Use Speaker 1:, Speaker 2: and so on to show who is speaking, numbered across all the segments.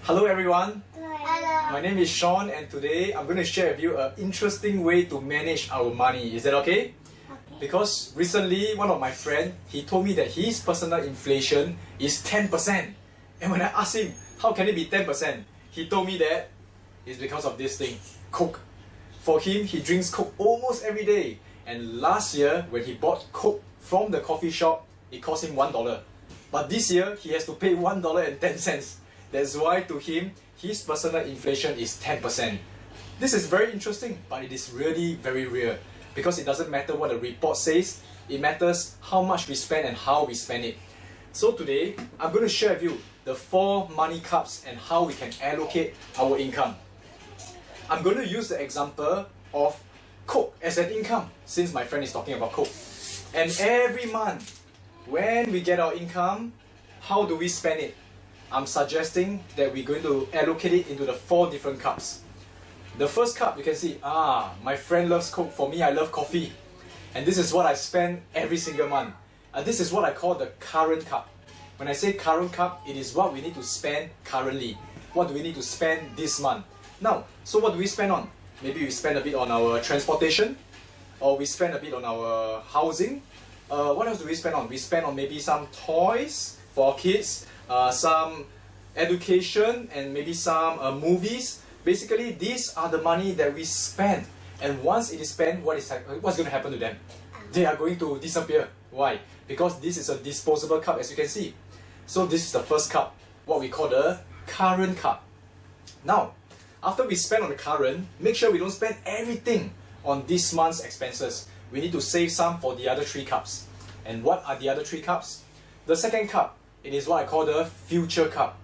Speaker 1: Hello everyone,
Speaker 2: Hello.
Speaker 1: my name is Sean and today I'm going to share with you an interesting way to manage our money. Is that okay? Because recently one of my friends, he told me that his personal inflation is 10%. And when I asked him, how can it be 10%? He told me that it's because of this thing, Coke. For him, he drinks Coke almost every day. And last year, when he bought Coke from the coffee shop, it cost him $1. But this year, he has to pay $1.10. That's why to him, his personal inflation is 10%. This is very interesting, but it is really very real. Because it doesn't matter what the report says, it matters how much we spend and how we spend it. So today, I'm going to share with you the 4 money cups and how we can allocate our income. I'm going to use the example of Coke as an income, since my friend is talking about Coke. And every month, when we get our income, how do we spend it? I'm suggesting that we're going to allocate it into the 4 different cups. The first cup, you can see, my friend loves Coke, for me I love coffee. And this is what I spend every single month. This is what I call the current cup. When I say current cup, it is what we need to spend currently. What do we need to spend this month? Now, so what do we spend on? Maybe we spend a bit on our transportation, or we spend a bit on our housing. What else do we spend on? We spend on maybe some toys for our kids, some education, and maybe some movies. Basically, these are the money that we spend. And once it is spent, what's going to happen to them? They are going to disappear. Why? Because this is a disposable cup, as you can see. So this is the first cup, what we call the current cup. Now, after we spend on the current, make sure we don't spend everything on this month's expenses. We need to save some for the other 3 cups. And what are the other 3 cups? The second cup, it is what I call the future cup.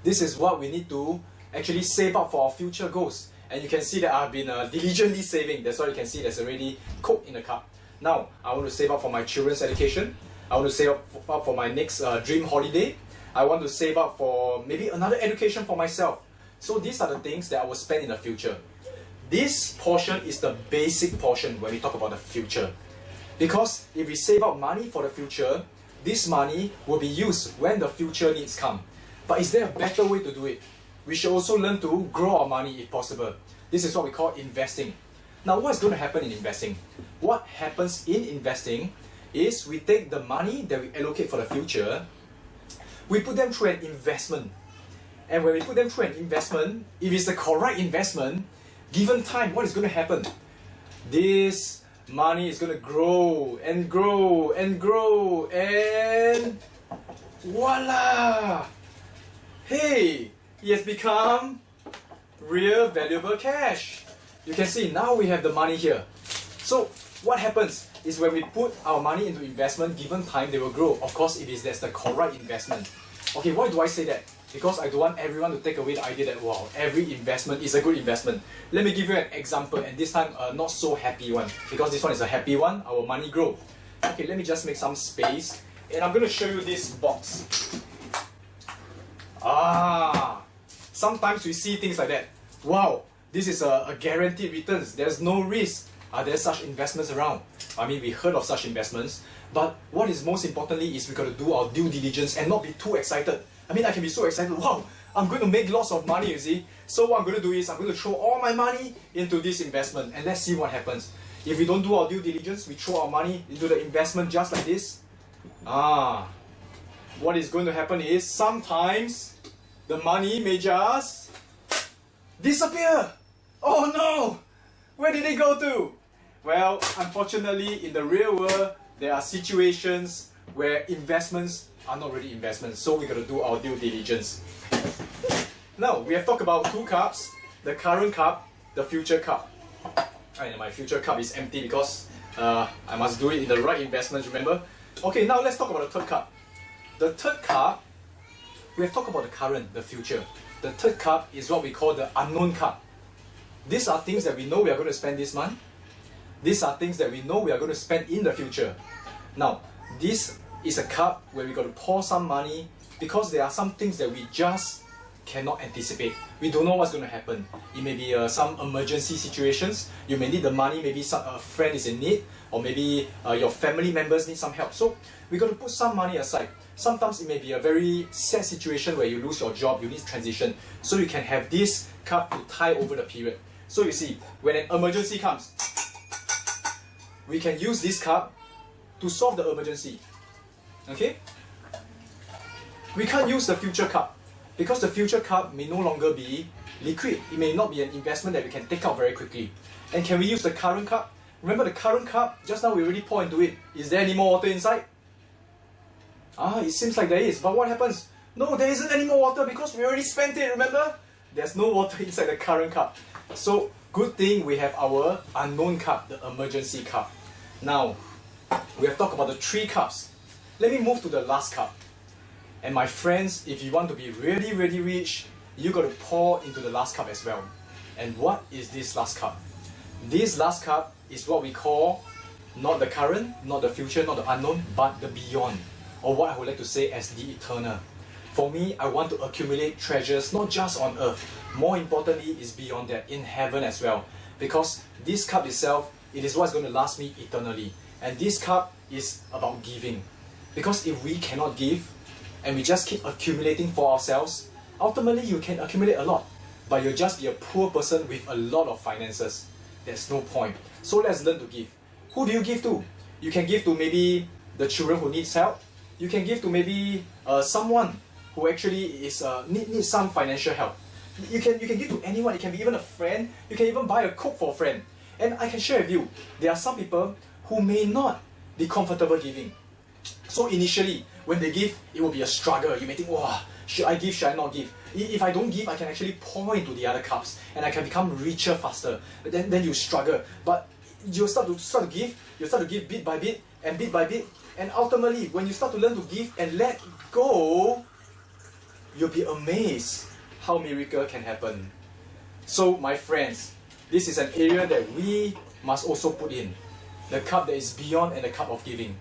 Speaker 1: This is what we need to actually save up for our future goals. And you can see that I've been diligently saving. That's why you can see there's already Coke in the cup. Now, I want to save up for my children's education. I want to save up for my next dream holiday. I want to save up for maybe another education for myself. So these are the things that I will spend in the future. This portion is the basic portion when we talk about the future. Because if we save up money for the future, this money will be used when the future needs come. But is there a better way to do it? We should also learn to grow our money if possible. This is what we call investing. Now, what's going to happen in investing? What happens in investing is we take the money that we allocate for the future, we put them through an investment. And when we put them through an investment, if it's the correct investment, given time, what is going to happen? This money is going to grow and grow and grow and voila! Hey, it has become real valuable cash. You can see now we have the money here. So what happens is when we put our money into investment, given time they will grow. Of course, if that's the correct investment. Okay, why do I say that? Because I don't want everyone to take away the idea that, wow, every investment is a good investment. Let me give you an example, and this time a not so happy one. Because this one is a happy one, our money grow. Okay, let me just make some space. And I'm going to show you this box. Sometimes we see things like that. Wow, this is a guaranteed returns. There's no risk. Are there such investments around? I mean, we heard of such investments. But what is most importantly is we got to do our due diligence and not be too excited. I mean, I can be so excited, wow, I'm going to make lots of money, you see. So what I'm going to do is I'm going to throw all my money into this investment and let's see what happens. If we don't do our due diligence, we throw our money into the investment just like this. What is going to happen is sometimes the money may just disappear. Oh no! Where did it go to? Well, unfortunately, in the real world, there are situations where investments are not really investments, so we got to do our due diligence. Now, we have talked about 2 cups, the current cup, the future cup. And my future cup is empty because I must do it in the right investments, remember? Okay, now let's talk about the 3rd cup. The 3rd cup, we have talked about the current, the future. The 3rd cup is what we call the unknown cup. These are things that we know we are going to spend this month. These are things that we know we are going to spend in the future. Now, this is a cup where we got to pour some money because there are some things that we just cannot anticipate. We don't know what's going to happen. It may be some emergency situations. You may need the money, maybe a friend is in need, or maybe your family members need some help. So we got to put some money aside. Sometimes it may be a very sad situation where you lose your job, you need transition. So you can have this cup to tie over the period. So you see, when an emergency comes, we can use this cup to solve the emergency. Okay? We can't use the future cup because the future cup may no longer be liquid. It may not be an investment that we can take out very quickly. And can we use the current cup? Remember the current cup, just now we already pour into it. Is there any more water inside? It seems like there is, but what happens? No, there isn't any more water because we already spent it, remember? There's no water inside the current cup. So, good thing we have our unknown cup, the emergency cup. Now, we have talked about the 3 cups. Let me move to the last cup. And my friends, if you want to be really, really rich, you got to pour into the last cup as well. And what is this last cup? This last cup is what we call not the current, not the future, not the unknown, but the beyond. Or what I would like to say as the eternal. For me, I want to accumulate treasures not just on earth. More importantly is beyond that, in heaven as well. Because this cup itself, it is what's going to last me eternally. And this cup is about giving. Because if we cannot give, and we just keep accumulating for ourselves, ultimately you can accumulate a lot, but you'll just be a poor person with a lot of finances. There's no point. So let's learn to give. Who do you give to? You can give to maybe the children who needs help. You can give to maybe someone who actually is needs some financial help. You can give to anyone. It can be even a friend. You can even buy a Coke for a friend. And I can share with you, there are some people who may not be comfortable giving. So initially, when they give, it will be a struggle. You may think, wow, should I give, should I not give? If I don't give, I can actually pour into the other cups and I can become richer faster. But then you struggle. But you start to give, you start to give bit by bit, and ultimately, when you start to learn to give and let go, you'll be amazed how miracle can happen. So my friends, this is an area that we must also put in. The cup that is beyond and the cup of giving.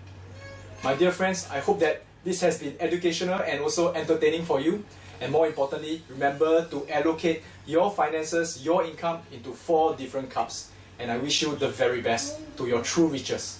Speaker 1: My dear friends, I hope that this has been educational and also entertaining for you. And more importantly, remember to allocate your finances, your income into 4 different cups. And I wish you the very best to your true riches.